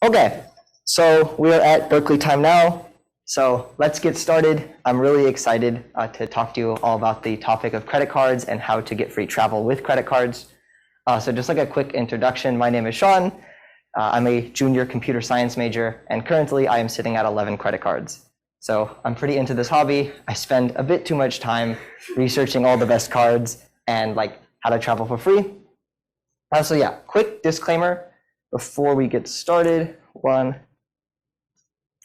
Okay, so we are at Berkeley time now. So let's get started. I'm really excited to talk to you all about the topic of credit cards and how to get free travel with credit cards. So just like a quick introduction, my name is Sean. I'm a junior computer science major, and currently I am sitting at 11 credit cards. So I'm pretty into this hobby. I spend a bit too much time researching all the best cards and like how to travel for free. So yeah, quick disclaimer before we get started. There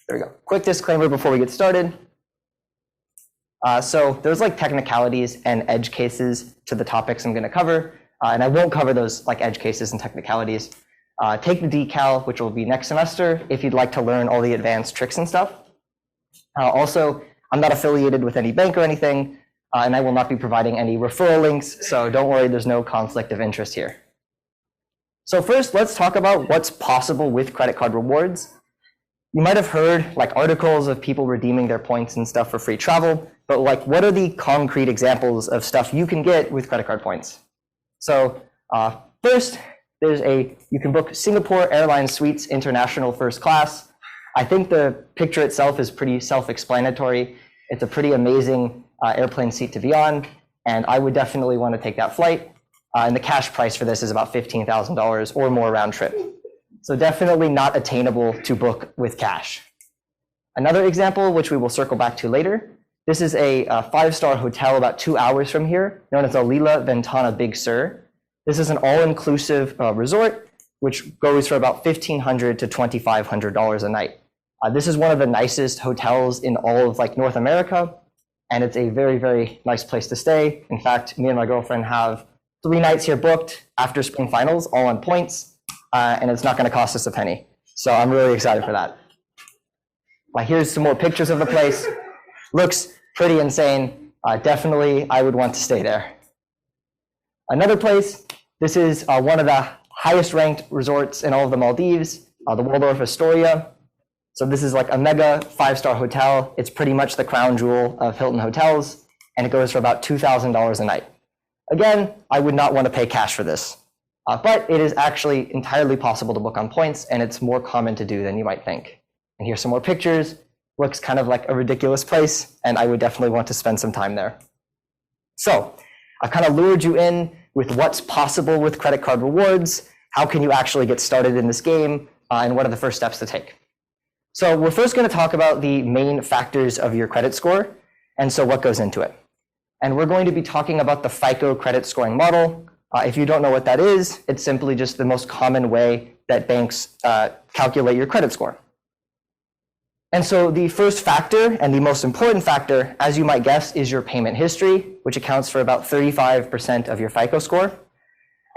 we go. Quick disclaimer before we get started. So there's like technicalities and edge cases to the topics I'm going to cover, and I won't cover those like edge cases and technicalities. Take the decal, which will be next semester, if you'd like to learn all the advanced tricks and stuff. Also, I'm not affiliated with any bank or anything, and I will not be providing any referral links, so don't worry, there's no conflict of interest here. So first, let's talk about what's possible with credit card rewards. You might have heard like articles of people redeeming their points and stuff for free travel, but like what are the concrete examples of stuff you can get with credit card points? So first, you can book Singapore Airlines Suites International First Class. I think the picture itself is pretty self-explanatory. It's a pretty amazing airplane seat to be on, and I would definitely want to take that flight. And the cash price for this is about $15,000 or more round trip. So definitely not attainable to book with cash. Another example, which we will circle back to later, this is a 5-star hotel about 2 hours from here, known as Alila Ventana Big Sur. This is an all-inclusive resort, which goes for about $1,500 to $2,500 a night. This is one of the nicest hotels in all of like North America, and it's a very, very nice place to stay. In fact, me and my girlfriend have 3 nights here booked after spring finals, all on points, and it's not going to cost us a penny. So I'm really excited for that. Here's some more pictures of the place. Looks pretty insane. Definitely, I would want to stay there. Another place, this is one of the highest ranked resorts in all of the Maldives, the Waldorf Astoria. So this is like a mega 5-star hotel. It's pretty much the crown jewel of Hilton hotels, and it goes for about $2,000 a night. Again, I would not want to pay cash for this, but it is actually entirely possible to book on points, and it's more common to do than you might think. And here's some more pictures. Looks kind of like a ridiculous place, and I would definitely want to spend some time there. So I've kind of lured you in with what's possible with credit card rewards, how can you actually get started in this game, and what are the first steps to take. So we're first going to talk about the main factors of your credit score, and so what goes into it. And we're going to be talking about the FICO credit scoring model. If you don't know what that is, it's simply just the most common way that banks calculate your credit score. And so the first factor and the most important factor, as you might guess, is your payment history, which accounts for about 35% of your FICO score.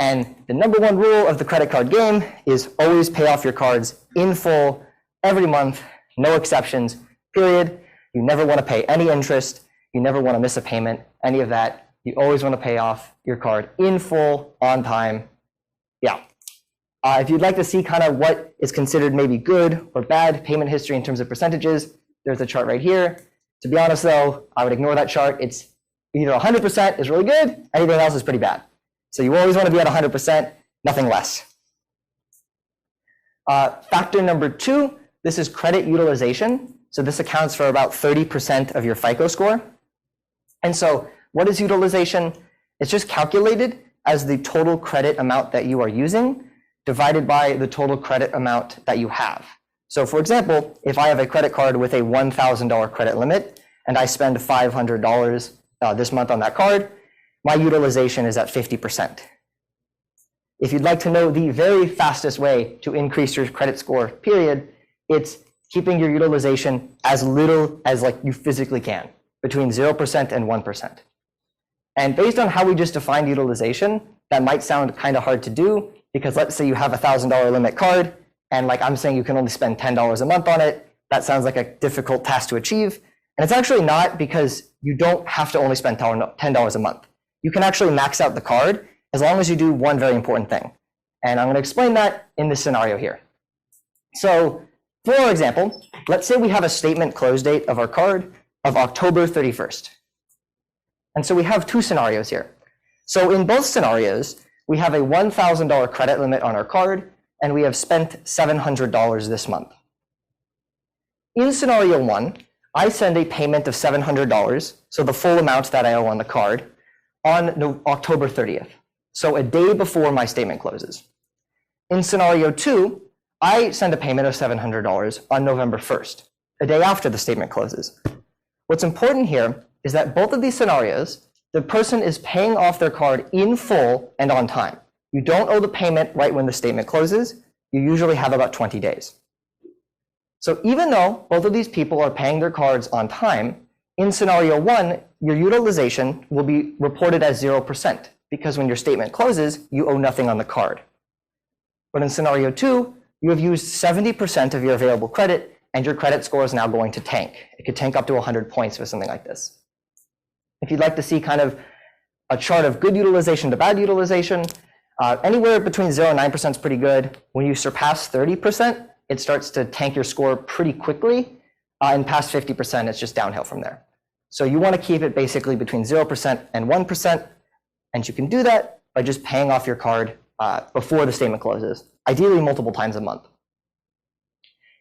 And the number one rule of the credit card game is always pay off your cards in full every month, no exceptions, period. You never want to pay any interest. You never want to miss a payment, any of that. You always want to pay off your card in full, on time. Yeah. If you'd like to see kind of what is considered maybe good or bad payment history in terms of percentages, there's a chart right here. To be honest though, I would ignore that chart. It's either 100% is really good, anything else is pretty bad. So you always want to be at 100%, nothing less. Factor number 2, this is credit utilization. So this accounts for about 30% of your FICO score. And so what is utilization? It's just calculated as the total credit amount that you are using divided by the total credit amount that you have. So for example, if I have a credit card with a $1,000 credit limit and I spend $500 this month on that card, my utilization is at 50%. If you'd like to know the very fastest way to increase your credit score, period, it's keeping your utilization as little as like you physically can, between 0% and 1%. And based on how we just defined utilization, that might sound kind of hard to do, because let's say you have a $1,000 limit card, and like I'm saying you can only spend $10 a month on it. That sounds like a difficult task to achieve. And it's actually not, because you don't have to only spend $10 a month. You can actually max out the card as long as you do one very important thing. And I'm going to explain that in this scenario here. So for example, let's say we have a statement close date of our card of October 31st. And so we have 2 scenarios here. So in both scenarios, we have a $1,000 credit limit on our card, and we have spent $700 this month. In scenario 1, I send a payment of $700, so the full amount that I owe on the card, on October 30th, so a day before my statement closes. In scenario 2, I send a payment of $700 on November 1st, a day after the statement closes. What's important here is that both of these scenarios, the person is paying off their card in full and on time. You don't owe the payment right when the statement closes. You usually have about 20 days. So even though both of these people are paying their cards on time, in scenario 1, your utilization will be reported as 0% because when your statement closes, you owe nothing on the card. But in scenario 2, you have used 70% of your available credit and your credit score is now going to tank. It could tank up to 100 points for something like this. If you'd like to see kind of a chart of good utilization to bad utilization, anywhere between 0 and 9% is pretty good. When you surpass 30%, it starts to tank your score pretty quickly. And past 50%, it's just downhill from there. So you want to keep it basically between 0% and 1%. And you can do that by just paying off your card before the statement closes, ideally multiple times a month.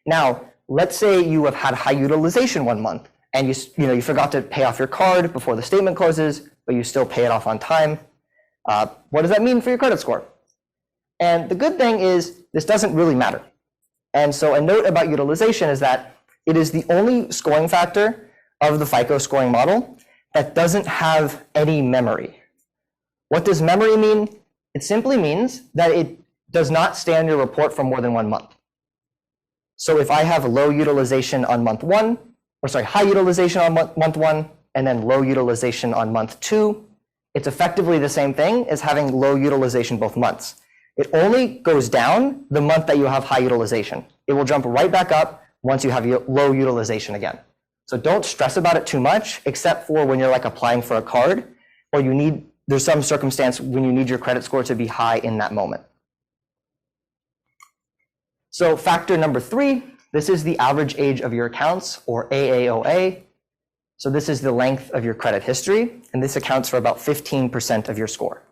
Now, let's say you have had high utilization one month and you forgot to pay off your card before the statement closes, but you still pay it off on time. What does that mean for your credit score? And the good thing is this doesn't really matter. And so a note about utilization is that it is the only scoring factor of the FICO scoring model that doesn't have any memory. What does memory mean? It simply means that it does not stay on your report for more than 1 month. So if I have low utilization on month 1, high utilization on month 1, and then low utilization on month 2, it's effectively the same thing as having low utilization both months. It only goes down the month that you have high utilization. It will jump right back up once you have low utilization again. So don't stress about it too much, except for when you're like applying for a card, or there's some circumstance when you need your credit score to be high in that moment. So factor number 3, this is the average age of your accounts, or AAOA. So this is the length of your credit history, and this accounts for about 15% of your score.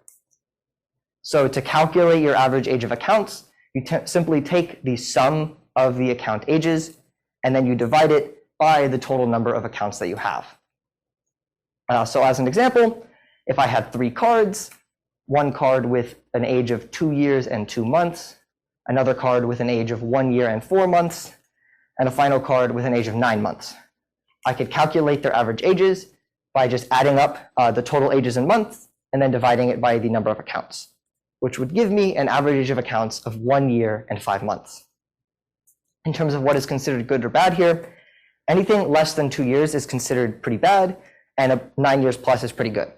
So to calculate your average age of accounts, you simply take the sum of the account ages, and then you divide it by the total number of accounts that you have. So as an example, if I had 3 cards, one card with an age of 2 years and 2 months, another card with an age of 1 year and 4 months, and a final card with an age of 9 months. I could calculate their average ages by just adding up the total ages in months and then dividing it by the number of accounts, which would give me an average age of accounts of 1 year and 5 months. In terms of what is considered good or bad here, anything less than 2 years is considered pretty bad, and 9 years plus is pretty good.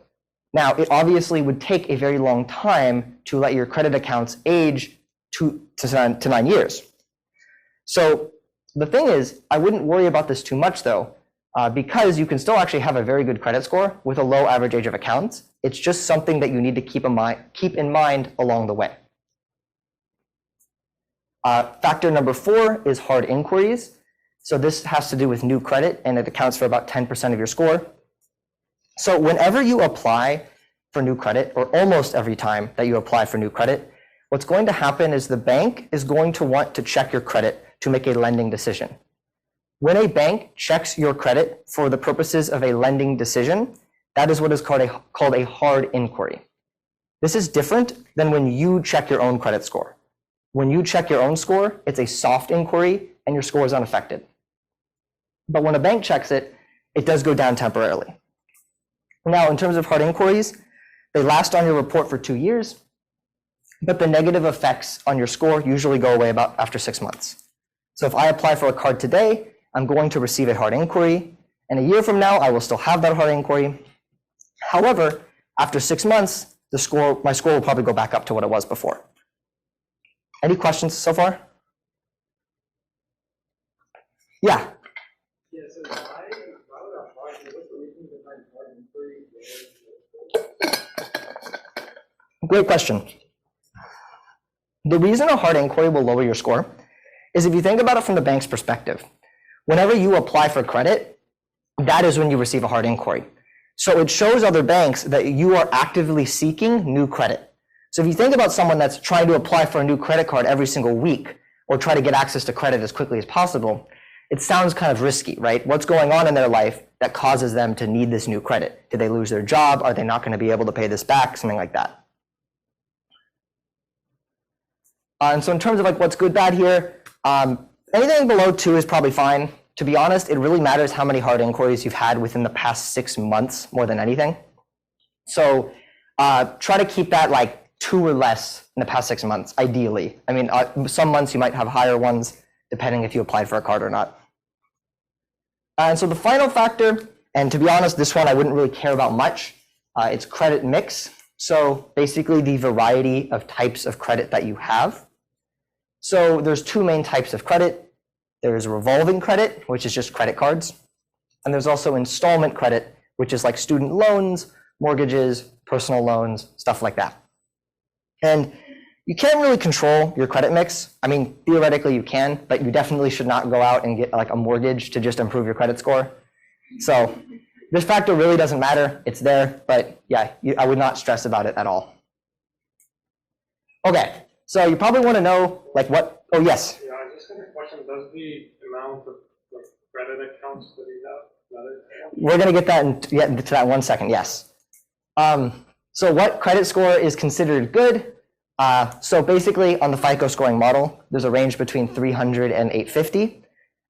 Now, it obviously would take a very long time to let your credit accounts age to 9 years. So the thing is, I wouldn't worry about this too much though, because you can still actually have a very good credit score with a low average age of accounts. It's just something that you need to keep in mind along the way. Factor number 4 is hard inquiries. So this has to do with new credit, and it accounts for about 10% of your score. So whenever you apply for new credit, or almost every time that you apply for new credit, what's going to happen is the bank is going to want to check your credit to make a lending decision. When a bank checks your credit for the purposes of a lending decision, that is what is called a hard inquiry. This is different than when you check your own credit score. When you check your own score, it's a soft inquiry and your score is unaffected. But when a bank checks it, it does go down temporarily. Now, in terms of hard inquiries, they last on your report for 2 years, but the negative effects on your score usually go away about after 6 months. So if I apply for a card today, I'm going to receive a hard inquiry, and a year from now, I will still have that hard inquiry. However, after 6 months, my score will probably go back up to what it was before. Any questions so far? Yeah. Yeah, so why would a hard, what's the reason behind hard inquiry? Great question. The reason a hard inquiry will lower your score is if you think about it from the bank's perspective. Whenever you apply for credit, that is when you receive a hard inquiry. So it shows other banks that you are actively seeking new credit. So if you think about someone that's trying to apply for a new credit card every single week or try to get access to credit as quickly as possible, it sounds kind of risky, right? What's going on in their life that causes them to need this new credit? Did they lose their job? Are they not going to be able to pay this back? Something like that. And so in terms of like what's good, bad here, anything below 2 is probably fine. To be honest, it really matters how many hard inquiries you've had within the past 6 months more than anything. So try to keep that like 2 or less in the past 6 months, ideally. I mean, some months you might have higher ones, depending if you applied for a card or not. And so the final factor, and to be honest, this one I wouldn't really care about much, it's credit mix. So basically the variety of types of credit that you have. So there's 2 main types of credit. There's revolving credit, which is just credit cards. And there's also installment credit, which is like student loans, mortgages, personal loans, stuff like that. And you can't really control your credit mix. I mean, theoretically you can, but you definitely should not go out and get like a mortgage to just improve your credit score. So this factor really doesn't matter. It's there, but yeah, I would not stress about it at all. Okay, so you probably want to know like what, oh yes. Yeah, I just got a question. Does the amount of like credit accounts that you have matter? We're going to get to that in 1 second, yes. So what credit score is considered good? So basically on the FICO scoring model, there's a range between 300 and 850.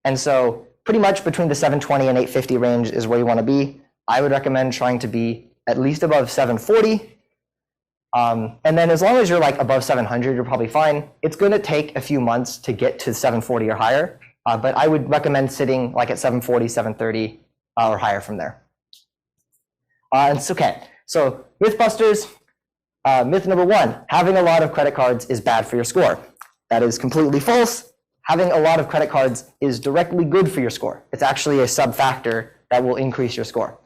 And so pretty much between the 720 and 850 range is where you want to be. I would recommend trying to be at least above 740. And then as long as you're like above 700, you're probably fine. It's going to take a few months to get to 740 or higher. But I would recommend sitting like at 740, 730 or higher from there. It's okay. So Mythbusters. Myth number 1, having a lot of credit cards is bad for your score. That is completely false. Having a lot of credit cards is directly good for your score. It's actually a sub-factor that will increase your score.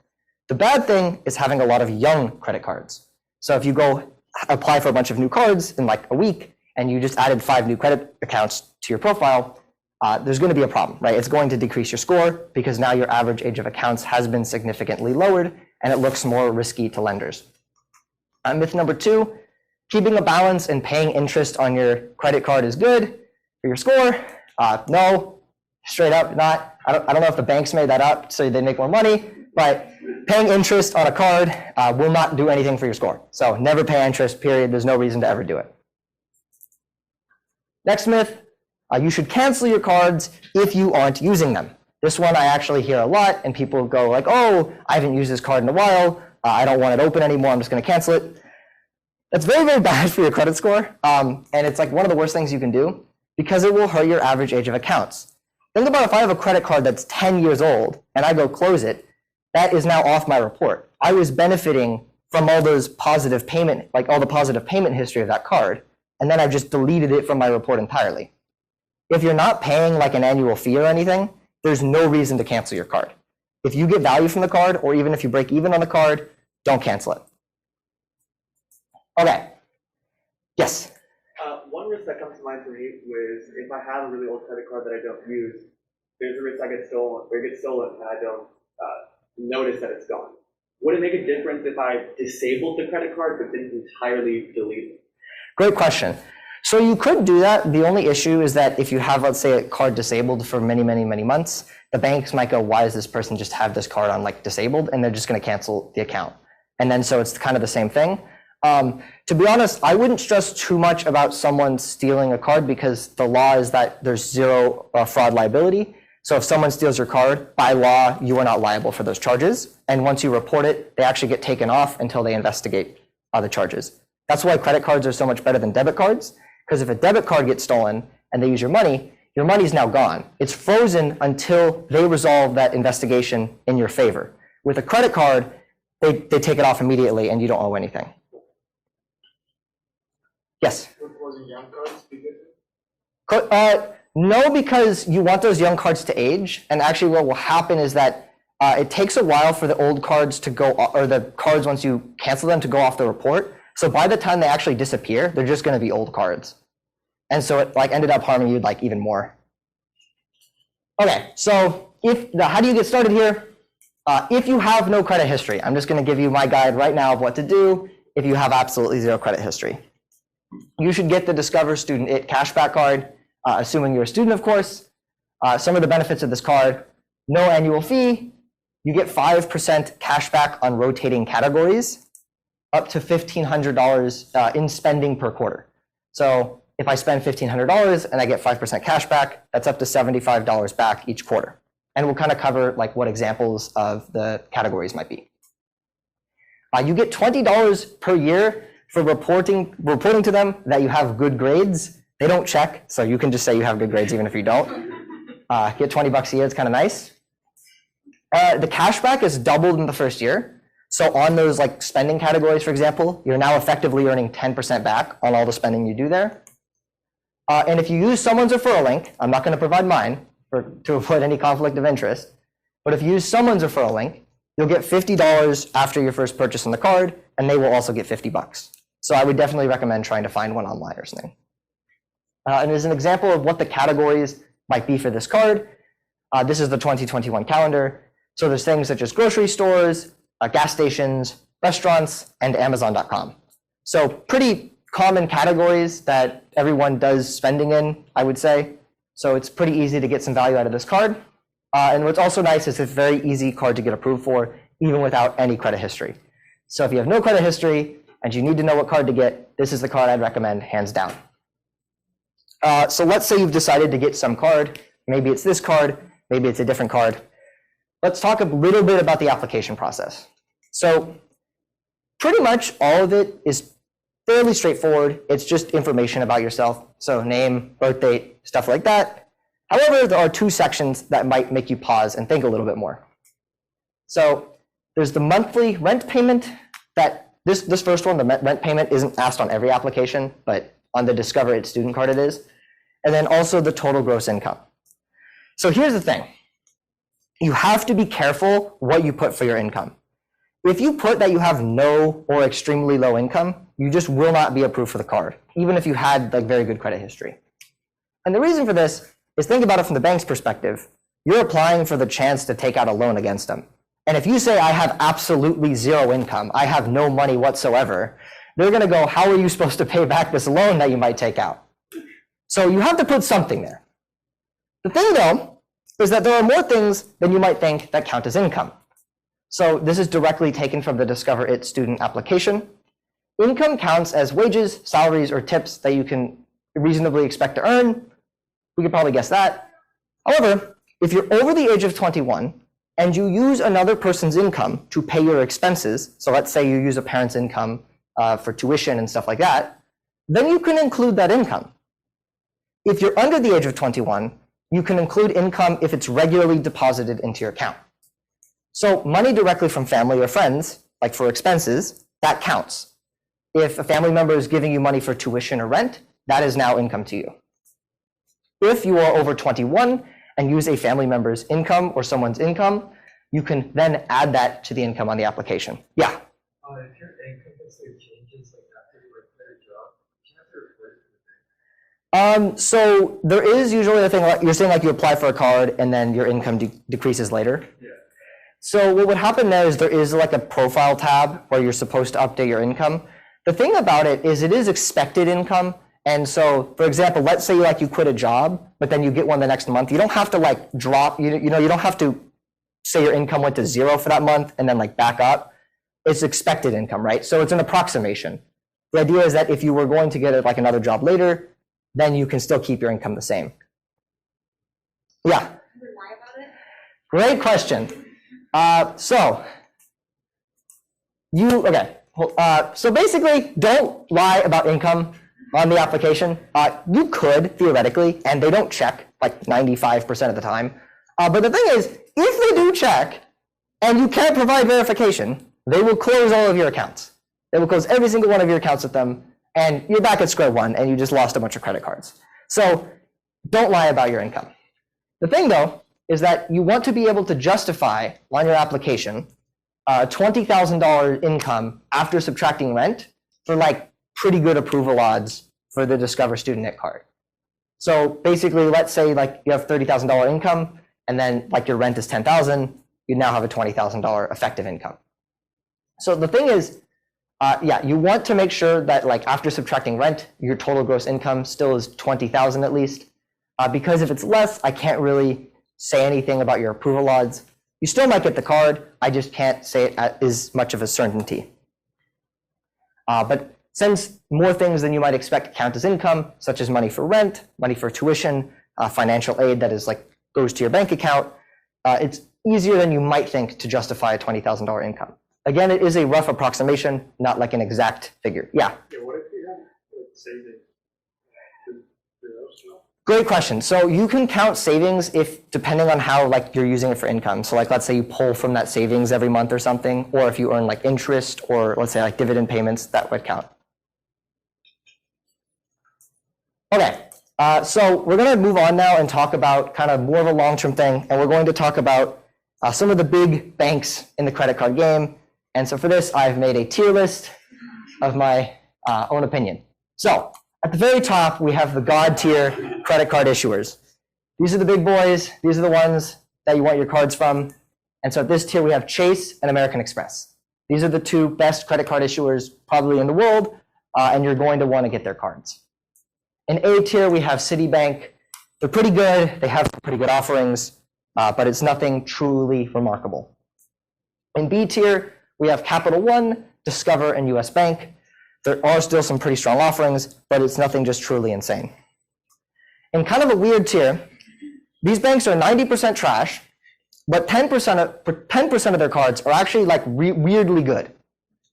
The bad thing is having a lot of young credit cards. So if you go apply for a bunch of new cards in like a week and you just added 5 new credit accounts to your profile, there's going to be a problem, right? It's going to decrease your score because now your average age of accounts has been significantly lowered and it looks more risky to lenders. Myth number 2, keeping a balance and paying interest on your credit card is good for your score. No, straight up not. I don't know if the banks made that up so they make more money, but paying interest on a card will not do anything for your score. So never pay interest, period. There's no reason to ever do it. Next myth, you should cancel your cards if you aren't using them. This one I actually hear a lot, and people go like, oh, I haven't used this card in a while. I don't want it open anymore. I'm just going to cancel it. That's very, very bad for your credit score. And it's like one of the worst things you can do because it will hurt your average age of accounts. Think about if I have a credit card that's 10 years old and I go close it, that is now off my report. I was benefiting from all those positive payment, like all the positive payment history of that card. And then I've just deleted it from my report entirely. If you're not paying like an annual fee or anything, there's no reason to cancel your card. If you get value from the card, or even if you break even on the card, don't cancel it. Okay. Yes? One risk that comes to mind for me was if I have a really old credit card that I don't use, there's a risk I get stolen, or it gets stolen and I don't notice that it's gone. Would it make a difference if I disabled the credit card but didn't entirely delete it? Great question. So you could do that. The only issue is that if you have, let's say, a card disabled for many, many, many months, the banks might go, why does this person just have this card on like disabled? And they're just going to cancel the account. And then so it's kind of the same thing. To be honest, I wouldn't stress too much about someone stealing a card because the law is that there's zero fraud liability. So if someone steals your card, by law, you are not liable for those charges. And once you report it, they actually get taken off until they investigate the charges. That's why credit cards are so much better than debit cards. Because if a debit card gets stolen and they use your money's now gone. It's frozen until they resolve that investigation in your favor. With a credit card, they take it off immediately and you don't owe anything. Yes? Was it young cards be different? No, because you want those young cards to age. And actually what will happen is that it takes a while for the old cards to go, or the cards once you cancel them to go off the report. So by the time they actually disappear, they're just going to be old cards. And so it like ended up harming you like even more. Okay, so how do you get started here? If you have no credit history, I'm just going to give you my guide right now of what to do if you have absolutely zero credit history. you should get the Discover Student It cashback card, assuming you're a student, of course. Some of the benefits of this card: no annual fee, you get 5% cashback on rotating categories, up to $1,500 in spending per quarter. So if I spend $1,500 and I get 5% cashback, that's up to $75 back each quarter. And we'll kind of cover like what examples of the categories might be. You get $20 per year for reporting to them that you have good grades. They don't check, so you can just say you have good grades even if you don't. Get $20 a year, it's kind of nice. The cashback is doubled in the first year. So on those like spending categories, for example, you're now effectively earning 10% back on all the spending you do there. And if you use someone's referral link, I'm not going to provide mine to avoid any conflict of interest, but if you use someone's referral link, you'll get $50 after your first purchase on the card, and they will also get $50. So I would definitely recommend trying to find one online or something. And as an example of what the categories might be for this card, this is the 2021 calendar. So there's things such as grocery stores, gas stations, restaurants, and Amazon.com. So pretty common categories that everyone does spending in, I would say. So it's pretty easy to get some value out of this card. And what's also nice is it's a very easy card to get approved for, even without any credit history. So if you have no credit history and you need to know what card to get, this is the card I'd recommend, hands down. So let's say you've decided to get some card. Maybe it's this card, maybe it's a different card. Let's talk a little bit about the application process. So pretty much all of it is fairly straightforward. It's just information about yourself. So name, birth date, stuff like that. However, there are two sections that might make you pause and think a little bit more. So there's the monthly rent payment. That this first one, the rent payment, isn't asked on every application, but on the Discover It student card it is. And then also the total gross income. So here's the thing. You have to be careful what you put for your income. If you put that you have no or extremely low income, you just will not be approved for the card, even if you had like very good credit history. And the reason for this is, think about it from the bank's perspective. You're applying for the chance to take out a loan against them. And if you say, I have absolutely zero income, I have no money whatsoever, they're going to go, how are you supposed to pay back this loan that you might take out? So you have to put something there. The thing though, is that there are more things than you might think that count as income. So this is directly taken from the Discover It student application. Income counts as wages, salaries, or tips that you can reasonably expect to earn. We could probably guess that. However, if you're over the age of 21 and you use another person's income to pay your expenses, so let's say you use a parent's income for tuition and stuff like that, then you can include that income. If you're under the age of 21, you can include income if it's regularly deposited into your account. So money directly from family or friends, like for expenses, that counts. If a family member is giving you money for tuition or rent, that is now income to you. If you are over 21 and use a family member's income or someone's income, you can then add that to the income on the application. Yeah? If your income changes like after you work at a job, you have to report it. So there is usually a thing, like you're saying, like you apply for a card and then your income decreases later. Yeah. So what would happen there is there is like a profile tab where you're supposed to update your income. The thing about it is expected income. And so, for example, let's say you quit a job, but then you get one the next month. You don't have to like drop, you don't have to say your income went to zero for that month and then like back up. It's expected income, right? So it's an approximation. The idea is that if you were going to get like another job later, then you can still keep your income the same. Yeah. Lie about it? Great question. So basically, don't lie about income on the application. You could, theoretically, and they don't check like 95% of the time. But the thing is, if they do check and you can't provide verification, they will close all of your accounts. They will close every single one of your accounts with them, and you're back at square one, and you just lost a bunch of credit cards. So don't lie about your income. The thing, though, is that you want to be able to justify on your application $20,000 income after subtracting rent for like pretty good approval odds for the Discover Student It card. So basically, let's say like you have $30,000 income and then like your rent is $10,000, you now have a $20,000 effective income. So the thing is, Yeah, you want to make sure that like after subtracting rent, your total gross income still is 20,000 at least. Because if it's less, I can't really say anything about your approval odds. You still might get the card. I just can't say it as much of a certainty. But since more things than you might expect count as income, such as money for rent, money for tuition, financial aid that is like goes to your bank account, it's easier than you might think to justify a $20,000 income. Again, it is a rough approximation, not like an exact figure. Yeah. Yeah, what if you have like savings? Great question. So you can count savings if, depending on how like you're using it for income. So like, let's say you pull from that savings every month or something, or if you earn like interest or let's say like dividend payments, that would count. Okay. So we're going to move on now and talk about kind of more of a long-term thing. And we're going to talk about some of the big banks in the credit card game. And so for this, I've made a tier list of my own opinion. So at the very top, we have the God tier credit card issuers. These are the big boys. These are the ones that you want your cards from. And so at this tier, we have Chase and American Express. These are the two best credit card issuers probably in the world, and you're going to want to get their cards. In A tier, we have Citibank. They're pretty good. They have pretty good offerings, but it's nothing truly remarkable. In B tier, we have Capital One, Discover, and US Bank. There are still some pretty strong offerings, but it's nothing just truly insane. In kind of a weird tier, these banks are 90% trash, but 10% of their cards are actually like weirdly good.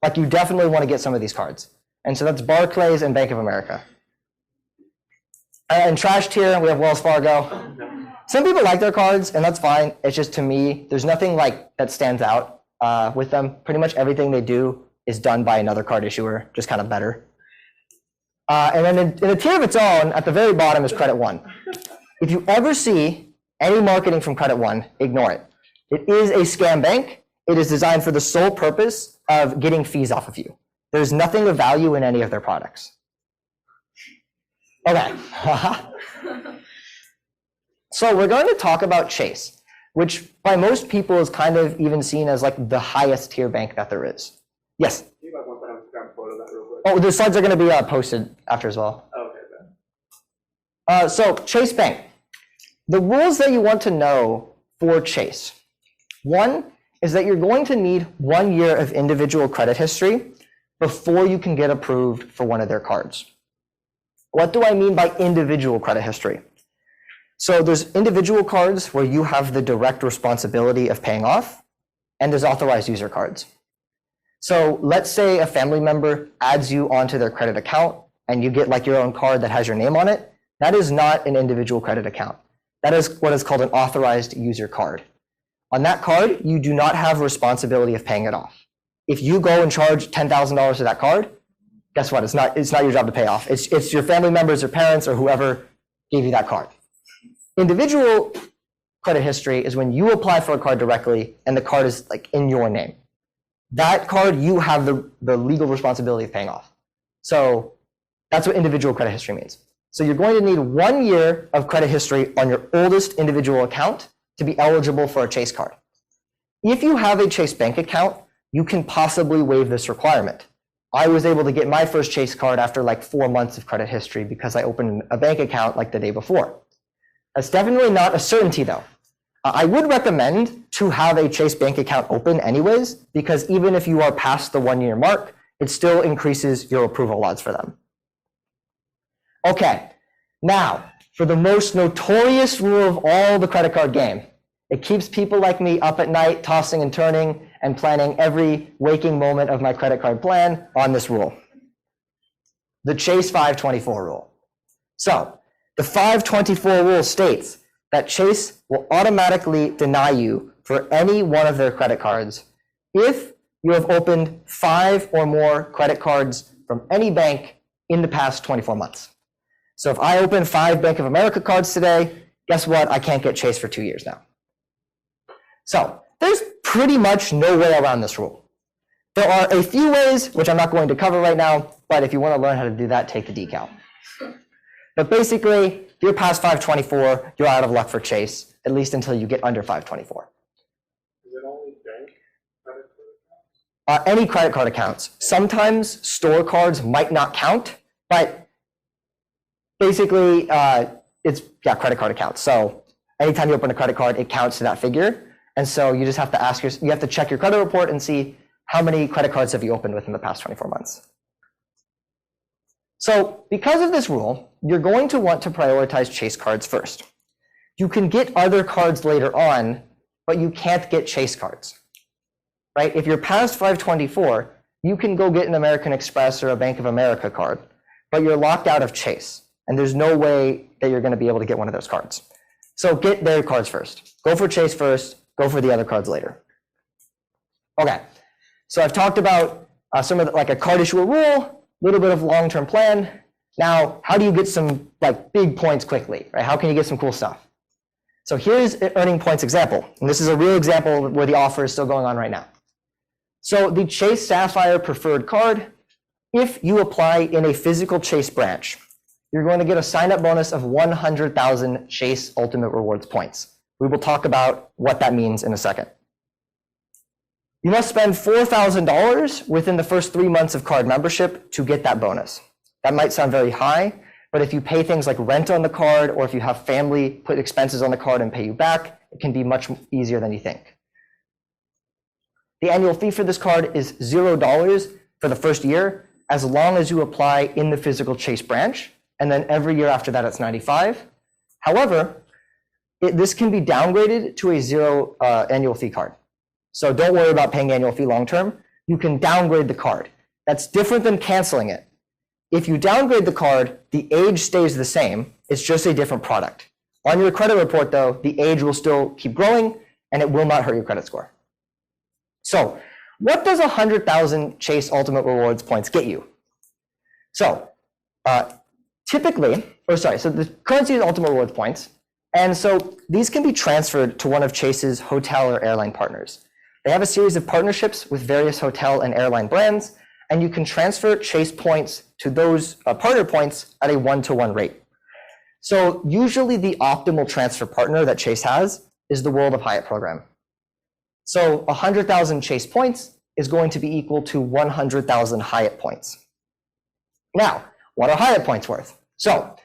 Like you definitely want to get some of these cards. And so that's Barclays and Bank of America. In trash tier, we have Wells Fargo. Some people like their cards, and that's fine. It's just, to me, there's nothing like that stands out with them. Pretty much everything they do is done by another card issuer, just kind of better. And then in a tier of its own, at the very bottom is Credit One. If you ever see any marketing from Credit One, ignore it. It is a scam bank. It is designed for the sole purpose of getting fees off of you. There's nothing of value in any of their products. Okay. So we're going to talk about Chase, which by most people is kind of even seen as like the highest tier bank that there is. Yes? You might want that on grab a photo of that real quick. Oh, the slides are going to be posted after as well. Okay, then. So Chase Bank. The rules that you want to know for Chase. One is that you're going to need 1 year of individual credit history before you can get approved for one of their cards. What do I mean by individual credit history? So there's individual cards where you have the direct responsibility of paying off, and there's authorized user cards. So let's say a family member adds you onto their credit account and you get like your own card that has your name on it. That is not an individual credit account. That is what is called an authorized user card. On that card, you do not have responsibility of paying it off. If you go and charge $10,000 to that card, guess what? It's not your job to pay off. It's your family members or parents or whoever gave you that card. Individual credit history is when you apply for a card directly and the card is like in your name. That card, you have the legal responsibility of paying off. So that's what individual credit history means. So you're going to need 1 year of credit history on your oldest individual account to be eligible for a Chase card. If you have a Chase bank account, you can possibly waive this requirement. I was able to get my first Chase card after like 4 months of credit history because I opened a bank account like the day before. That's definitely not a certainty though. I would recommend to have a Chase bank account open anyways, because even if you are past the 1 year mark, it still increases your approval odds for them. Okay, now for the most notorious rule of all the credit card game. It keeps people like me up at night, tossing and turning and planning every waking moment of my credit card plan on this rule. The Chase 524 rule. So the 524 rule states that Chase will automatically deny you for any one of their credit cards if you have opened 5 or more credit cards from any bank in the past 24 months. So if I open 5 Bank of America cards today, guess what? I can't get Chase for 2 years now. So there's pretty much no way around this rule. There are a few ways, which I'm not going to cover right now, but if you want to learn how to do that, take the decal. But basically, if you're past 524, you're out of luck for Chase, at least until you get under 524. Is it only bank credit card accounts? Any credit card accounts. Sometimes store cards might not count, but basically it's credit card accounts. So anytime you open a credit card, it counts to that figure. And so you just have to you have to check your credit report and see how many credit cards have you opened within the past 24 months. So because of this rule, you're going to want to prioritize Chase cards first. You can get other cards later on, but you can't get Chase cards, right? If you're past 524, you can go get an American Express or a Bank of America card, but you're locked out of Chase, and there's no way that you're going to be able to get one of those cards. So get their cards first. Go for Chase first, go for the other cards later. Okay, so I've talked about some of like a card issuer rule, a little bit of long-term plan. Now, how do you get some like big points quickly, right? How can you get some cool stuff? So here's an earning points example. And this is a real example where the offer is still going on right now. So the Chase Sapphire Preferred card, if you apply in a physical Chase branch, you're going to get a sign-up bonus of 100,000 Chase Ultimate Rewards points. We will talk about what that means in a second. You must spend $4,000 within the first 3 months of card membership to get that bonus. That might sound very high, but if you pay things like rent on the card, or if you have family put expenses on the card and pay you back, it can be much easier than you think. The annual fee for this card is $0 for the first year, as long as you apply in the physical Chase branch, and then every year after that it's $95. However, this can be downgraded to a zero annual fee card. So don't worry about paying annual fee long term. You can downgrade the card. That's different than canceling it. If you downgrade the card, the age stays the same. It's just a different product. On your credit report, though, the age will still keep growing, and it will not hurt your credit score. So what does 100,000 Chase Ultimate Rewards points get you? So so the currency is Ultimate Rewards points. And so these can be transferred to one of Chase's hotel or airline partners. They have a series of partnerships with various hotel and airline brands, and you can transfer Chase points to those partner points at a 1-to-1 rate. So usually the optimal transfer partner that Chase has is the World of Hyatt program. So 100,000 Chase points is going to be equal to 100,000 Hyatt points. Now, what are Hyatt points worth? So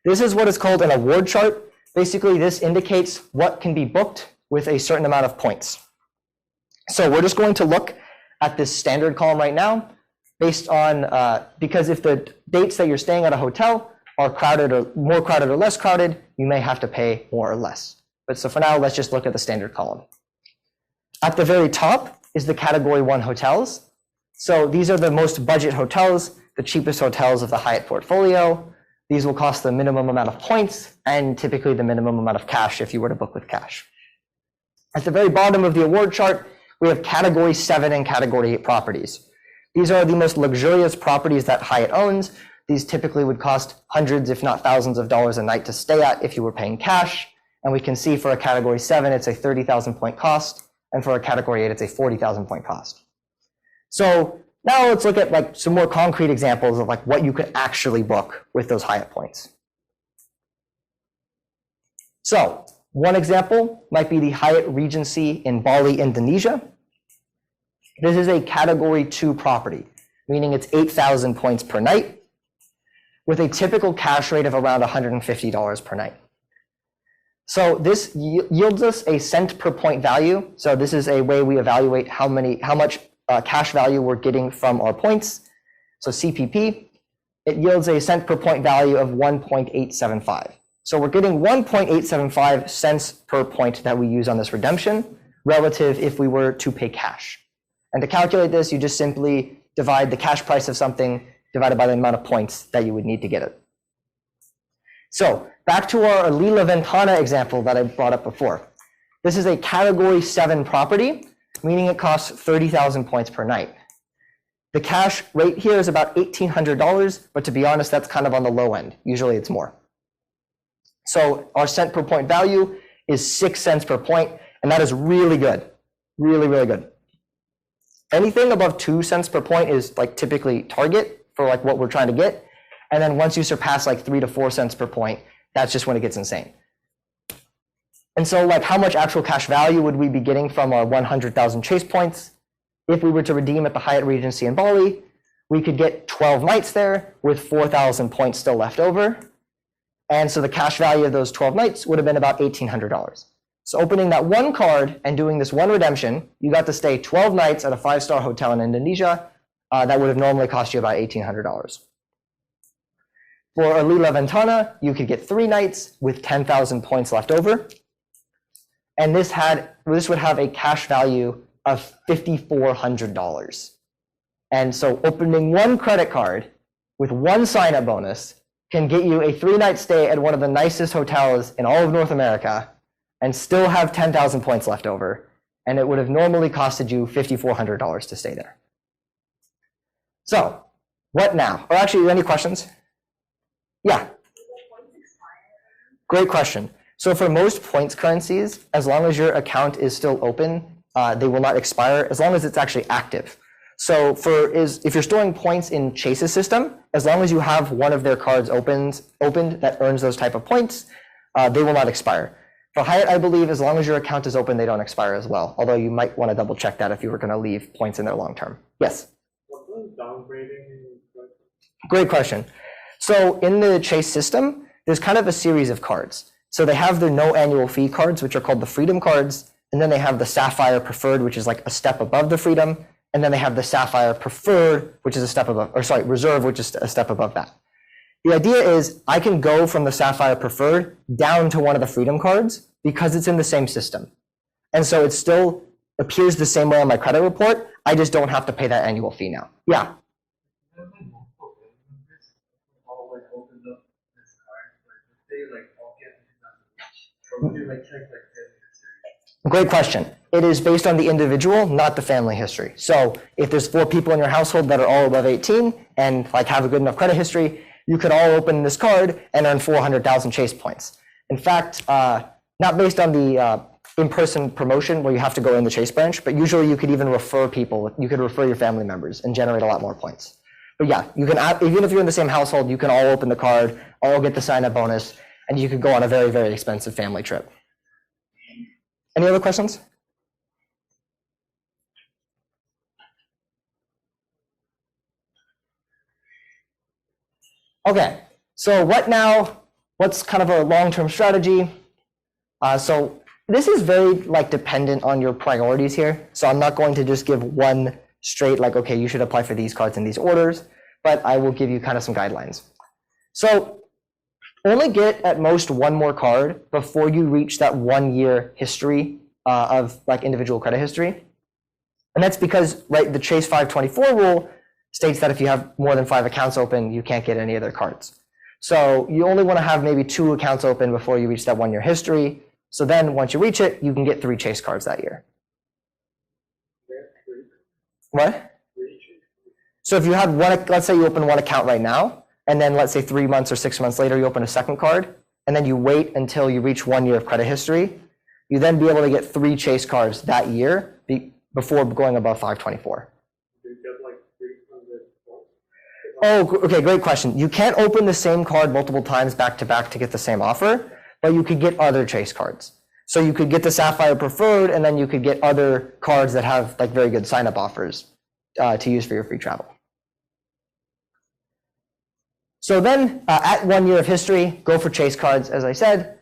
this is what is called an award chart. Basically, this indicates what can be booked with a certain amount of points. So we're just going to look at this standard column right now based on, because if the dates that you're staying at a hotel are crowded or more crowded or less crowded, you may have to pay more or less. But so for now, let's just look at the standard column. At the very top is the category 1 hotels. So these are the most budget hotels, the cheapest hotels of the Hyatt portfolio. These will cost the minimum amount of points and typically the minimum amount of cash if you were to book with cash. At the very bottom of the award chart, we have category 7 and category 8 properties. These are the most luxurious properties that Hyatt owns. These typically would cost hundreds, if not thousands of dollars a night to stay at if you were paying cash. And we can see for a category 7, it's a 30,000 point cost. And for a category 8, it's a 40,000 point cost. So now let's look at like some more concrete examples of like what you could actually book with those Hyatt points. So one example might be the Hyatt Regency in Bali, Indonesia. This is a category 2 property, meaning it's 8,000 points per night with a typical cash rate of around $150 per night. So this yields us a cent per point value. So this is a way we evaluate how much cash value we're getting from our points. So CPP, it yields a cent per point value of 1.875. So we're getting 1.875 cents per point that we use on this redemption relative if we were to pay cash. And to calculate this, you just simply divide the cash price of something divided by the amount of points that you would need to get it. So back to our Lila Ventana example that I brought up before. This is a category 7 property, meaning it costs 30,000 points per night. The cash rate here is about $1,800, but to be honest, that's kind of on the low end. Usually it's more. So our cent per point value is 6 cents per point, and that is really good. Really, really good. Anything above 2 cents per point is like typically target for like what we're trying to get. And then once you surpass like 3 to 4 cents per point, that's just when it gets insane. And so like how much actual cash value would we be getting from our 100,000 Chase points? if we were to redeem at the Hyatt Regency in Bali, we could get 12 nights there with 4,000 points still left over. And so the cash value of those 12 nights would have been about $1,800. So opening that one card and doing this one redemption, you got to stay 12 nights at a 5-star hotel in Indonesia. That would have normally cost you about $1,800. For a Lila Ventana, you could get 3 nights with 10,000 points left over. And this would have a cash value of $5,400. And so opening one credit card with one sign-up bonus can get you a 3-night stay at one of the nicest hotels in all of North America and still have 10,000 points left over. And it would have normally costed you $5,400 to stay there. So what now? Or actually, any questions? Yeah. Great question. So for most points currencies, as long as your account is still open, they will not expire as long as it's actually active. So if you're storing points in Chase's system, as long as you have one of their cards opened that earns those type of points, they will not expire. For Hyatt, I believe as long as your account is open, they don't expire as well. Although you might want to double check that if you were going to leave points in there long term. Yes? What was downgrading? Great question. So in the Chase system, there's kind of a series of cards. So they have the no annual fee cards, which are called the Freedom cards. And then they have the Sapphire Preferred, which is like a step above the Freedom. And then they have the Sapphire Preferred, which is a step above, or sorry, Reserve, which is a step above that. The idea is I can go from the Sapphire Preferred down to one of the Freedom cards because it's in the same system. And so it still appears the same way on my credit report. I just don't have to pay that annual fee now. Yeah. Great question. It is based on the individual, not the family history. So if there's 4 people in your household that are all above 18 and like have a good enough credit history, you could all open this card and earn 400,000 Chase points. In fact, not based on the in-person promotion where you have to go in the Chase branch, but usually you could even refer people. You could refer your family members and generate a lot more points. But yeah, you can, even if you're in the same household, you can all open the card, all get the sign-up bonus, and you could go on a very, very expensive family trip. Any other questions? Okay, so what now? What's kind of a long-term strategy? So this is very like dependent on your priorities here. So I'm not going to just give one straight like, okay, you should apply for these cards in these orders, but I will give you kind of some guidelines. So only get at most one more card before you reach that 1-year history of like individual credit history. And that's because, right, the Chase 524 rule states that if you have more than 5 accounts open, you can't get any other cards. So you only want to have maybe 2 accounts open before you reach that 1-year history. So then once you reach it, you can get 3 Chase cards that year. What? So if you had one, let's say you open one account right now, and then let's say 3 months or 6 months later, you open a second card, and then you wait until you reach 1 year of credit history, you then be able to get 3 Chase cards that year before going above 524. You get like 300 points? Oh, okay, great question. You can't open the same card multiple times back to back to get the same offer, but you could get other Chase cards. So you could get the Sapphire Preferred, and then you could get other cards that have like very good sign-up offers to use for your free travel. So then at 1 year of history, go for Chase cards. As I said,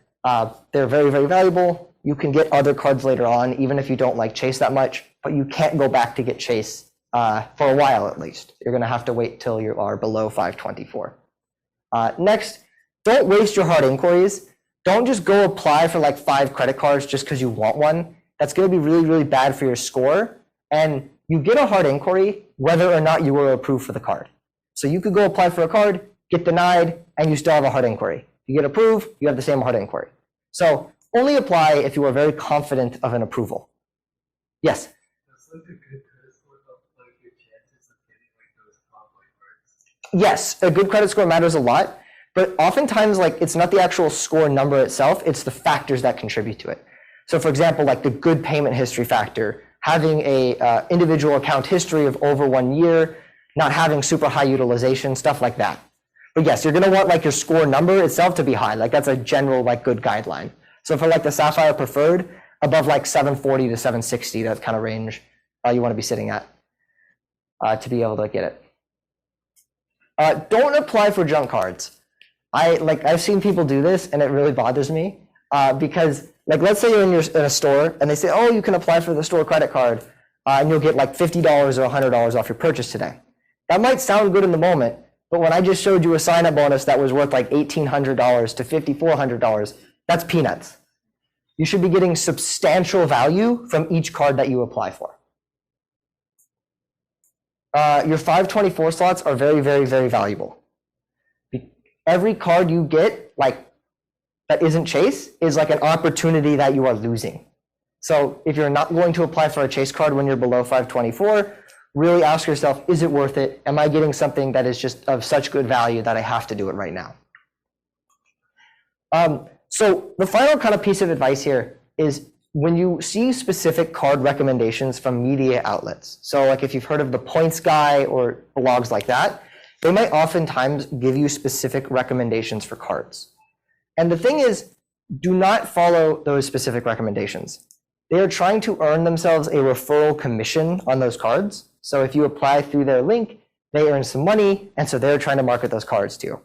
they're very, very valuable. You can get other cards later on, even if you don't like Chase that much, but you can't go back to get Chase for a while at least. You're going to have to wait till you are below 524. Next, don't waste your hard inquiries. Don't just go apply for like 5 credit cards just because you want one. That's going to be really, really bad for your score. And you get a hard inquiry whether or not you were approved for the card. So you could go apply for a card, get denied, and you still have a hard inquiry. You get approved, you have the same hard inquiry. So only apply if you are very confident of an approval. Yes? Does like a good credit score help like your chances of getting like those top like cards? Yes, a good credit score matters a lot, but oftentimes like it's not the actual score number itself, it's the factors that contribute to it. So for example, like the good payment history factor, having a individual account history of over 1 year, not having super high utilization, stuff like that. But yes, you're gonna want like your score number itself to be high. Like that's a general like good guideline. So for like the Sapphire Preferred, above like 740 to 760, that kind of range you want to be sitting at. to be able to get it. Don't apply for junk cards. I've seen people do this, and it really bothers me because, like, let's say you're in a store and they say, oh, you can apply for the store credit card and you'll get like $50 or $100 off your purchase today. That might sound good in the moment, but when I just showed you a sign-up bonus that was worth like $1,800 to $5,400, that's peanuts. You should be getting substantial value from each card that you apply for. Your 524 slots are very, very, very valuable. Every card you get, like, that isn't Chase is like an opportunity that you are losing. So if you're not going to apply for a Chase card when you're below 524, really ask yourself, is it worth it? Am I getting something that is just of such good value that I have to do it right now? So the final kind of piece of advice here is when you see specific card recommendations from media outlets. So like if you've heard of the Points Guy or blogs like that, they might oftentimes give you specific recommendations for cards. And the thing is, do not follow those specific recommendations. They are trying to earn themselves a referral commission on those cards. So if you apply through their link, they earn some money, and so they're trying to market those cards to you.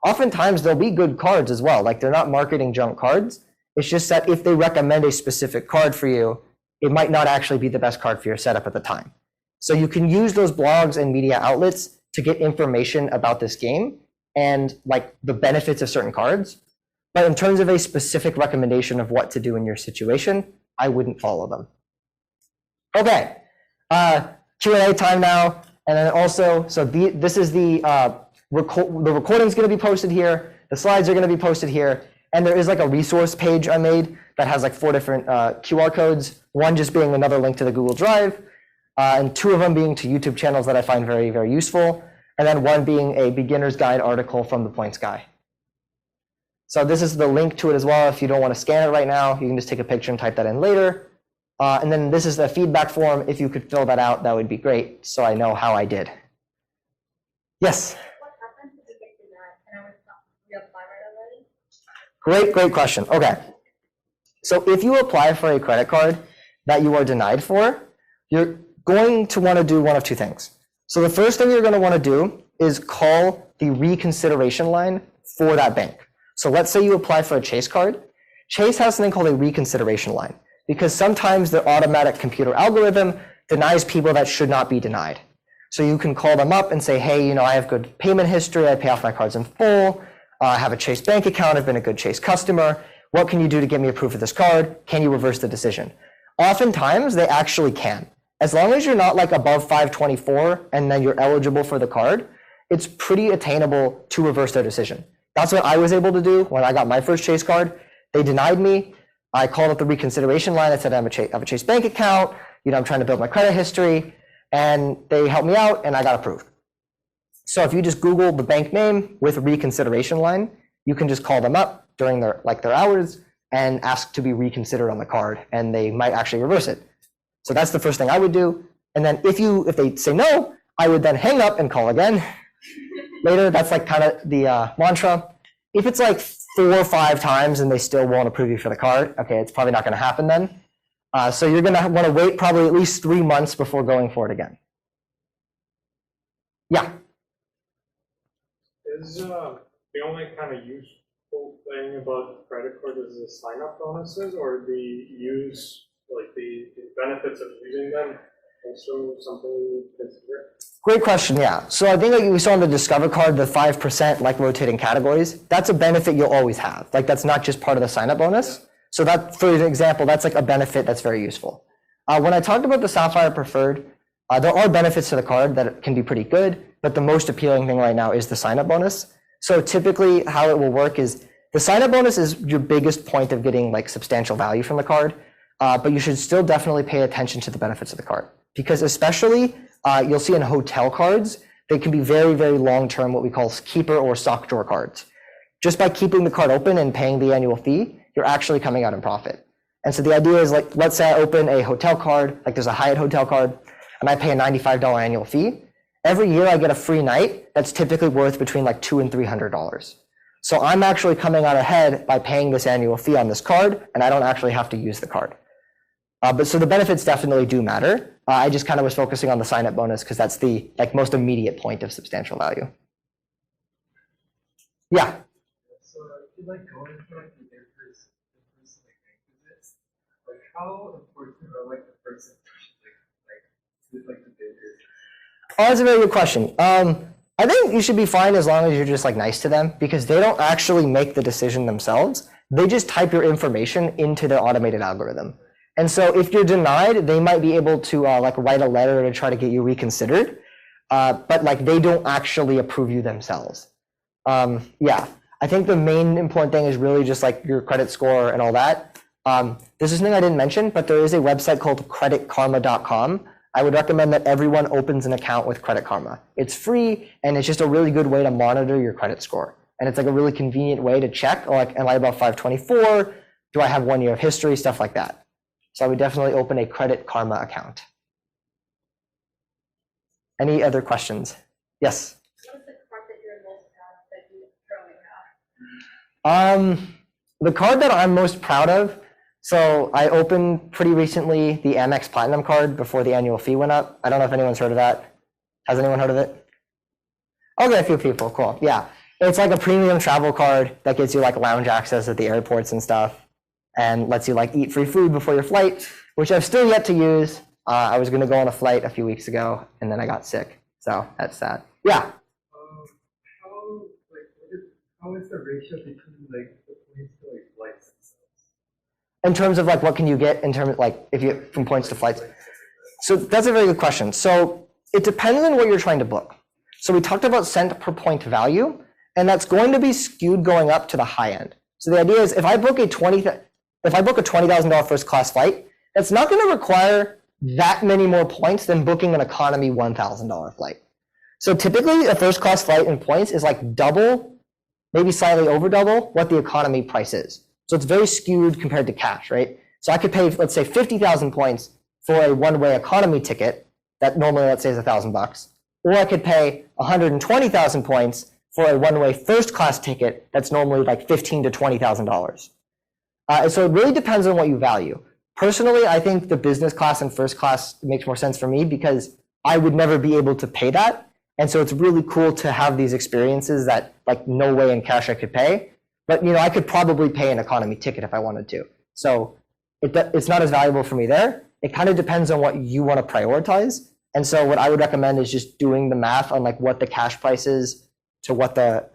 Oftentimes, they'll be good cards as well. Like, they're not marketing junk cards. It's just that if they recommend a specific card for you, it might not actually be the best card for your setup at the time. So you can use those blogs and media outlets to get information about this game and like the benefits of certain cards. But in terms of a specific recommendation of what to do in your situation, I wouldn't follow them. Okay, Q&A time now. And then also, so this is the recording's going to be posted here. The slides are going to be posted here. And there is like a resource page I made that has like 4 different QR codes, one just being another link to the Google Drive, and 2 of them being to YouTube channels that I find very, very useful, and then 1 being a beginner's guide article from the Points Guy. So this is the link to it as well. If you don't want to scan it right now, you can just take a picture and type that in later. And then this is the feedback form. If you could fill that out, that would be great, so I know how I did. Yes? What happens if you get denied? Can I reapply right away? Great question. Okay. So if you apply for a credit card that you are denied for, you're going to want to do one of 2 things. So the first thing you're going to want to do is call the reconsideration line for that bank. So let's say you apply for a Chase card. Chase has something called a reconsideration line because sometimes their automatic computer algorithm denies people that should not be denied. So you can call them up and say, hey, I have good payment history. I pay off my cards in full. I have a Chase bank account. I've been a good Chase customer. What can you do to get me approved for this card? Can you reverse the decision? Oftentimes, they actually can. As long as you're not like above 524 and then you're eligible for the card, it's pretty attainable to reverse their decision. That's what I was able to do when I got my first Chase card. They denied me. I called up the reconsideration line. I said, I have a Chase bank account. I'm trying to build my credit history. And they helped me out and I got approved. So if you just Google the bank name with reconsideration line, you can just call them up during their hours and ask to be reconsidered on the card, and they might actually reverse it. So that's the first thing I would do. And then if they say no, I would then hang up and call again later. That's like kind of the mantra. If it's like 4 or 5 times and they still won't approve you for the card, okay, it's probably not going to happen then. So you're going to want to wait probably at least 3 months before going for it again. Yeah. Is the only kind of useful thing about credit card is the sign-up bonuses, or the benefits of using them also something you consider? Great question, yeah. So I think like we saw on the Discover card, the 5% like rotating categories, that's a benefit you'll always have. Like that's not just part of the sign-up bonus. Yeah. So that, for example, that's like a benefit that's very useful. When I talked about the Sapphire Preferred, there are benefits to the card that can be pretty good, but the most appealing thing right now is the sign-up bonus. So typically how it will work is the sign-up bonus is your biggest point of getting like substantial value from the card, but you should still definitely pay attention to the benefits of the card. Because especially you'll see in hotel cards, they can be very, very long-term, what we call keeper or sock drawer cards. Just by keeping the card open and paying the annual fee, you're actually coming out in profit. And so the idea is like, let's say I open a hotel card, like there's a Hyatt hotel card, and I pay a $95 annual fee. Every year I get a free night that's typically worth between like $200 and $300. So I'm actually coming out ahead by paying this annual fee on this card, and I don't actually have to use the card. But so the benefits definitely do matter. I just kind of was focusing on the sign-up bonus because that's the most immediate point of substantial value. Yeah. So if you like going for like the in-person like bank visits, like how important are like the first impressions with like the bankers? Oh, that's a very good question. I think you should be fine as long as you're just like nice to them because they don't actually make the decision themselves. They just type your information into their automated algorithm. And so if you're denied, they might be able to like write a letter to try to get you reconsidered. But like they don't actually approve you themselves. Yeah, I think the main important thing is really just like your credit score and all that. This is something I didn't mention, but there is a website called creditkarma.com. I would recommend that everyone opens an account with Credit Karma. It's free, and it's just a really good way to monitor your credit score. And it's like a really convenient way to check, like, am I above 524? Do I have 1 year of history? Stuff like that. So I would definitely open a Credit Karma account. Any other questions? Yes? What is the card that you're most proud of that you currently have? The card that I'm most proud of, so I opened pretty recently the Amex Platinum card before the annual fee went up. I don't know if anyone's heard of that. Has anyone heard of it? Okay, a few people, cool. Yeah, it's like a premium travel card that gets you like lounge access at the airports and stuff and lets you like eat free food before your flight, which I've still yet to use. I was gonna go on a flight a few weeks ago and then I got sick, so that's sad. Yeah. How is the ratio between like the points to like flights themselves? In terms of like what can you get in terms of like if you from points to flights? So that's a very good question. So it depends on what you're trying to book. So we talked about cent per point value, and that's going to be skewed going up to the high end. So the idea is if I book a $20,000 first class flight, that's not going to require that many more points than booking an economy $1,000 flight. So typically a first class flight in points is like double, maybe slightly over double what the economy price is. So it's very skewed compared to cash, right? So I could pay, let's say 50,000 points for a one-way economy ticket that normally, let's say, is $1,000. Or I could pay 120,000 points for a one-way first class ticket that's normally like $15,000 to $20,000. So it really depends on what you value. Personally, I think the business class and first class makes more sense for me because I would never be able to pay that. And so it's really cool to have these experiences that like no way in cash I could pay. But I could probably pay an economy ticket if I wanted to. So it's not as valuable for me there. It kind of depends on what you want to prioritize. And so what I would recommend is just doing the math on like what the cash price is to what the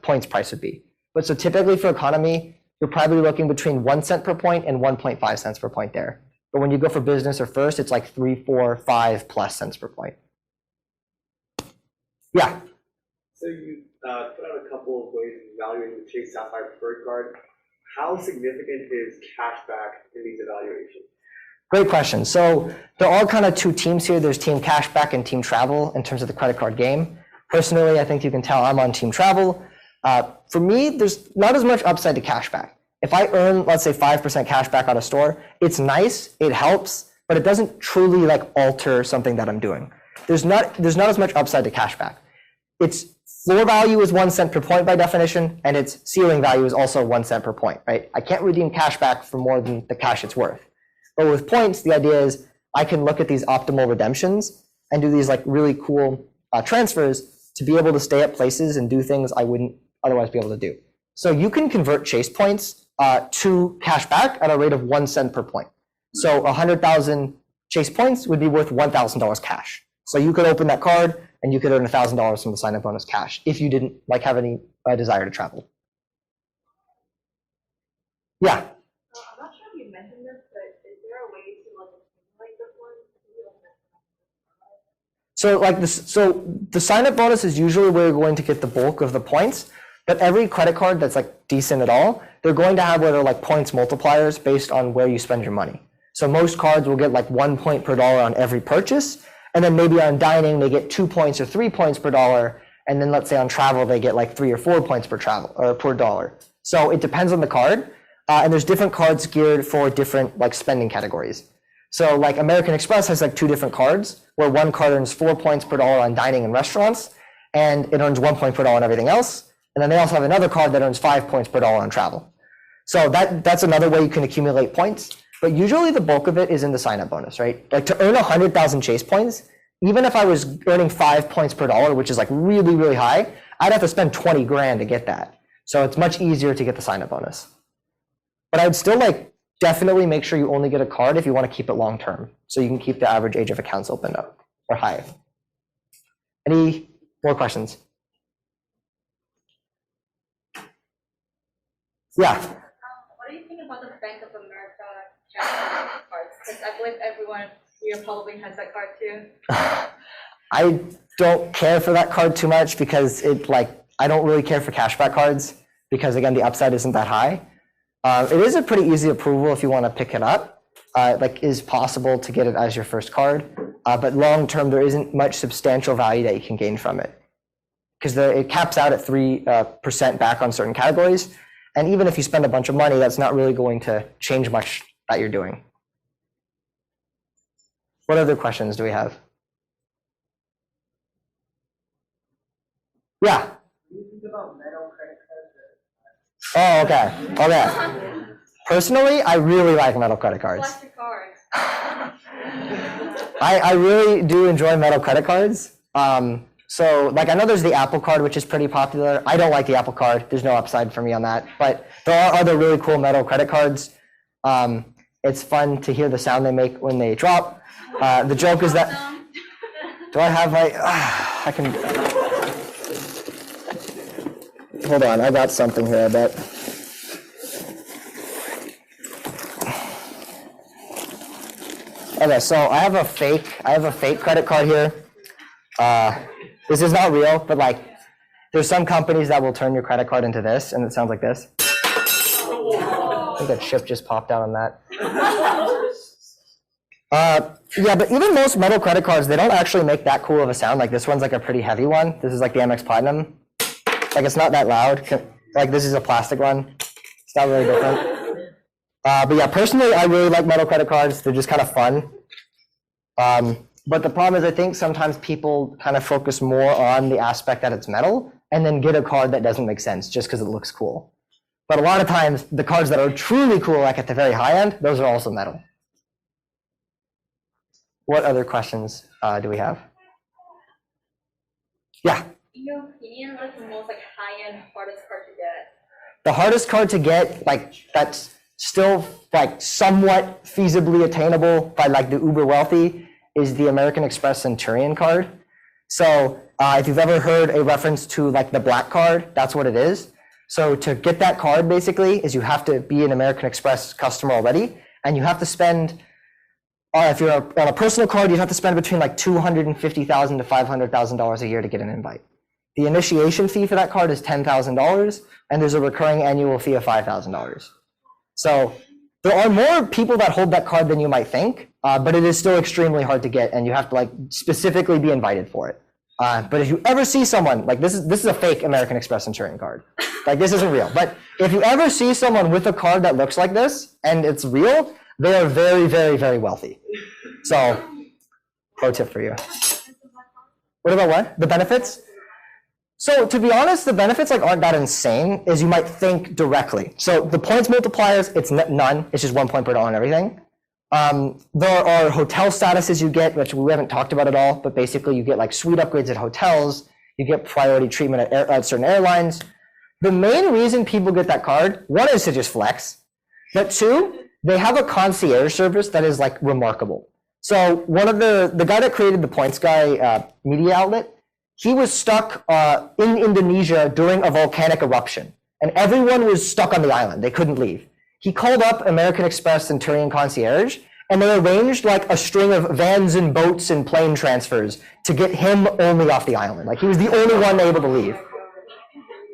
points price would be. But so typically for economy, you're probably looking between 1 cent per point and 1.5 cents per point there. But when you go for business or first, it's like 3, 4, 5 plus cents per point. Yeah. So you put out a couple of ways of evaluating the Chase Sapphire Preferred Card. How significant is cashback in these evaluations? Great question. So there are kind of two teams here. There's Team Cashback and Team Travel in terms of the credit card game. Personally, I think you can tell I'm on Team Travel. For me, there's not as much upside to cashback. If I earn, let's say 5% cashback at a store, it's nice, it helps, but it doesn't truly like alter something that I'm doing. There's not as much upside to cashback. Its floor value is 1 cent per point by definition, and its ceiling value is also 1 cent per point, right? I can't redeem cashback for more than the cash it's worth. But with points, the idea is I can look at these optimal redemptions and do these like really cool transfers to be able to stay at places and do things I wouldn't otherwise be able to do. So you can convert Chase points to cashback at a rate of 1 cent per point. So 100,000 Chase points would be worth $1,000 cash. So you could open that card and you could earn $1,000 from the sign-up bonus cash if you didn't like have any desire to travel. Yeah. I'm not sure if you mentioned this, but is there a way to like accumulate the points? So the sign-up bonus is usually where you're going to get the bulk of the points. But every credit card that's like decent at all, they're going to have what are like points multipliers based on where you spend your money. So most cards will get like 1 point per dollar on every purchase. And then maybe on dining, they get 2 points or 3 points per dollar. And then let's say on travel, they get like 3 or 4 points per travel or per dollar. So it depends on the card. And there's different cards geared for different like spending categories. So like American Express has like 2 different cards where one card earns 4 points per dollar on dining and restaurants, and it earns 1 point per dollar on everything else. And then they also have another card that earns 5 points per dollar on travel. So that's another way you can accumulate points. but usually the bulk of it is in the sign-up bonus, right? Like to earn 100,000 Chase points, even if I was earning 5 points per dollar, which is like really, really high, I'd have to spend 20 grand to get that. So it's much easier to get the sign-up bonus. But I'd still like definitely make sure you only get a card if you want to keep it long-term, so you can keep the average age of accounts opened up or high. Any more questions? Yeah. What do you think about the Bank of America cashback cards? Because I believe everyone here probably has that card too. I don't care for that card too much because I don't really care for cashback cards because again, the upside isn't that high. It is a pretty easy approval if you want to pick it up. Is possible to get it as your first card, but long term there isn't much substantial value that you can gain from it because it caps out at 3% back on certain categories, and even if you spend a bunch of money, that's not really going to change much that you're doing. What other questions do we have? Yeah. What do you think about metal credit cards? Oh, okay. Personally, I really like metal credit cards. Plastic cards. I really do enjoy metal credit cards. So like I know there's the Apple Card, which is pretty popular. I don't like the Apple Card. There's no upside for me on that. But there are other really cool metal credit cards. It's fun to hear the sound they make when they drop. The joke is that, do I have I can, hold on, I got something here, I bet. Okay, so I have a fake credit card here. This is not real, but like, there's some companies that will turn your credit card into this, and it sounds like this. I think a chip just popped out on that. Yeah, but even most metal credit cards, they don't actually make that cool of a sound. Like this one's like a pretty heavy one. This is like the MX Platinum. Like it's not that loud. Like this is a plastic one. It's not really different. But yeah, personally, I really like metal credit cards. They're just kind of fun. But the problem is I think sometimes people kind of focus more on the aspect that it's metal and then get a card that doesn't make sense just because it looks cool. But a lot of times the cards that are truly cool, like at the very high end, those are also metal. What other questions do we have? Yeah. In your opinion, what's the most like high-end hardest card to get? The hardest card to get, like that's still like somewhat feasibly attainable by like the uber wealthy, is the American Express Centurion card. So if you've ever heard a reference to like the black card, that's what it is. So to get that card basically is you have to be an American Express customer already, and you have to spend, if you're on a personal card, you'd have to spend between like $250,000 to $500,000 a year to get an invite. The initiation fee for that card is $10,000, and there's a recurring annual fee of $5,000. So there are more people that hold that card than you might think, but it is still extremely hard to get, and you have to like specifically be invited for it. But if you ever see someone, like this is a fake American Express Centurion card. Like this isn't real. But if you ever see someone with a card that looks like this, and it's real, they are very, very, very wealthy. So, pro tip for you. What about what? The benefits? So to be honest, the benefits like aren't that insane as you might think directly. So the points multipliers, it's none. It's just 1 point per dollar on everything. There are hotel statuses you get, which we haven't talked about at all, but basically you get like suite upgrades at hotels, you get priority treatment at certain airlines. The main reason people get that card, one is to just flex, but two, they have a concierge service that is like remarkable. So one of the guy that created the Points Guy media outlet, he was stuck in Indonesia during a volcanic eruption, and everyone was stuck on the island. They couldn't leave. He called up American Express Centurion Concierge, and they arranged like a string of vans and boats and plane transfers to get him only off the island. Like he was the only one able to leave.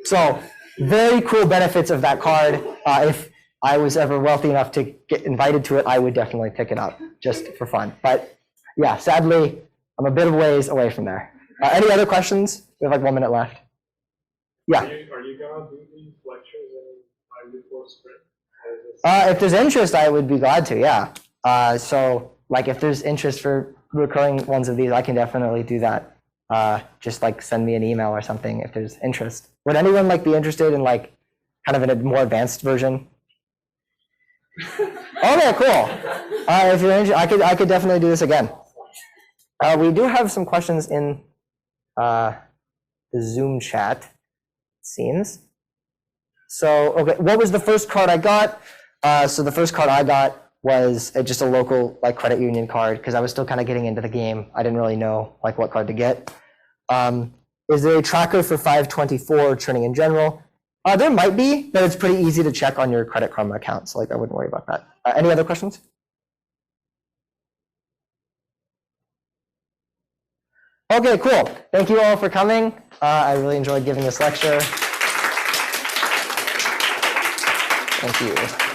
So very cool benefits of that card. If I was ever wealthy enough to get invited to it, I would definitely pick it up just for fun. But yeah, sadly, I'm a bit of ways away from there. Any other questions? We have like 1 minute left. Yeah. Are you gonna do these lectures in before sprint? If there's interest, I would be glad to, yeah. So like if there's interest for recurring ones of these, I can definitely do that. Just like send me an email or something if there's interest. Would anyone like be interested in like kind of in a more advanced version? Okay, cool. If you're interested, I could definitely do this again. We do have some questions in the Zoom chat, it seems. So, okay, what was the first card I got? So the first card I got was just a local like credit union card because I was still kind of getting into the game. I didn't really know like what card to get. Is there a tracker for 524 churning in general? There might be, but it's pretty easy to check on your Credit Karma account. So like I wouldn't worry about that. Any other questions? Okay, cool. Thank you all for coming. I really enjoyed giving this lecture. Thank you.